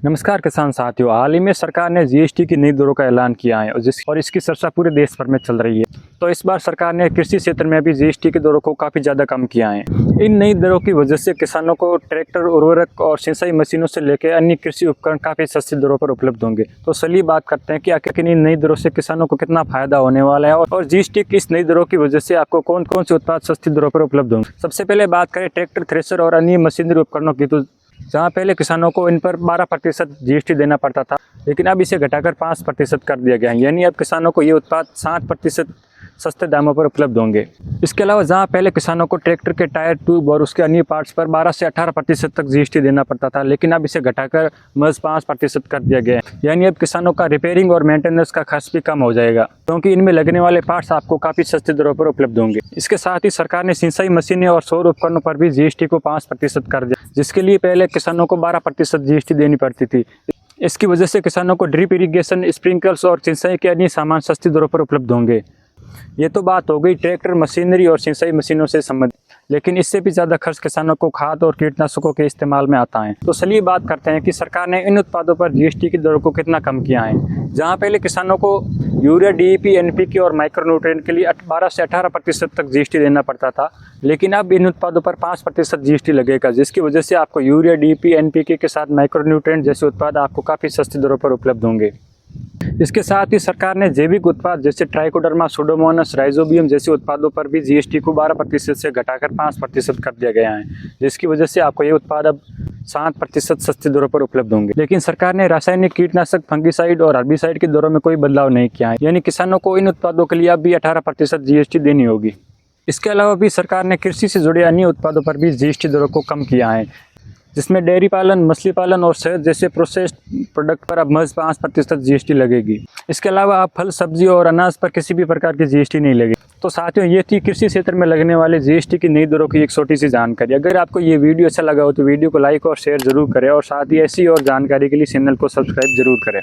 नमस्कार किसान साथियों। हाल ही में सरकार ने जीएसटी की नई दरों का ऐलान किया है और इसकी चर्चा पूरे देश भर में चल रही है। तो इस बार सरकार ने कृषि क्षेत्र में भी जीएसटी की दरों को काफ़ी ज़्यादा कम किया है। इन नई दरों की वजह से किसानों को ट्रैक्टर, उर्वरक और सिंचाई मशीनों से लेकर अन्य कृषि उपकरण काफ़ी सस्ती दरों पर उपलब्ध होंगे। तो चलिए बात करते हैं कि आखिर इन नई दरों से किसानों को कितना फायदा होने वाला है और जीएसटी की इस नई दरों की वजह से आपको कौन कौन से उत्पाद सस्ती दरों पर उपलब्ध होंगे। सबसे पहले बात करें ट्रैक्टर, थ्रेशर और अन्य मशीनरी उपकरणों की, तो जहाँ पहले किसानों को इन पर 12% जीएसटी देना पड़ता था, लेकिन अब इसे घटाकर 5% कर दिया गया है। यानी अब किसानों को ये उत्पाद 60% सस्ते दामों पर उपलब्ध होंगे। इसके अलावा जहाँ पहले किसानों को ट्रैक्टर के टायर, ट्यूब और उसके अन्य पार्ट्स पर 12 से 18% तक जीएसटी देना पड़ता था, लेकिन अब इसे घटाकर महज 5% कर दिया गया है। यानी अब किसानों का रिपेयरिंग और मेंटेनेंस का खर्च भी कम हो जाएगा, क्योंकि इनमें लगने वाले पार्ट्स आपको काफ़ी सस्ती दरों पर उपलब्ध होंगे। इसके साथ ही सरकार ने सिंचाई मशीनें और सौर उपकरणों पर भी जीएसटी को 5% कर दिया, जिसके लिए पहले किसानों को 12% जीएसटी देनी पड़ती थी। इसकी वजह से किसानों को ड्रिप इरिगेशन, स्प्रिंकलर्स और सिंचाई के अन्य सामान सस्ती दरों पर उपलब्ध होंगे। ये तो बात हो गई ट्रैक्टर, मशीनरी और सिंचाई मशीनों से संबंधित, लेकिन इससे भी ज़्यादा खर्च किसानों को खाद और कीटनाशकों के इस्तेमाल में आता है। तो चलिए बात करते हैं कि सरकार ने इन उत्पादों पर जीएसटी की दरों को कितना कम किया है। जहाँ पहले किसानों को यूरिया, डीएपी, एनपीके और माइक्रोन्यूट्रिएंट के लिए 12 से 18% तक जीएसटी देना पड़ता था, लेकिन अब इन उत्पादों पर 5% जीएसटी लगेगा, जिसकी वजह से आपको यूरिया, डीएपी, एनपीके के साथ माइक्रोन्यूट्रिएंट जैसे उत्पाद आपको काफ़ी सस्ती दरों पर उपलब्ध होंगे। इसके साथ ही सरकार ने जैविक उत्पाद जैसे ट्राइकोडर्मा, सुडोमोनास, राइजोबियम जैसे उत्पादों पर भी जीएसटी को 12% से घटाकर 5% कर दिया गया है, जिसकी वजह से आपको ये उत्पाद अब 7% सस्ती दरों पर उपलब्ध होंगे। लेकिन सरकार ने रासायनिक कीटनाशक, फंगिसाइड और हर्बिसाइड की दरों में कोई बदलाव नहीं किया है, यानी किसानों को इन उत्पादों के लिए अब भी 18% जीएसटी देनी होगी। इसके अलावा भी सरकार ने कृषि से जुड़े अन्य उत्पादों पर भी जीएसटी दरों को कम किया है, जिसमें डेयरी पालन, मछली पालन और शहद जैसे प्रोसेस्ड प्रोडक्ट पर अब महज 5% जीएसटी लगेगी। इसके अलावा अब फल, सब्जी और अनाज पर किसी भी प्रकार की जीएसटी नहीं लगेगी। तो साथियों, ये थी कृषि क्षेत्र में लगने वाले जीएसटी की नई दरों की एक छोटी सी जानकारी। अगर आपको ये वीडियो अच्छा लगा हो तो वीडियो को लाइक और शेयर जरूर करें, और साथ ही ऐसी और जानकारी के लिए चैनल को सब्सक्राइब जरूर करें।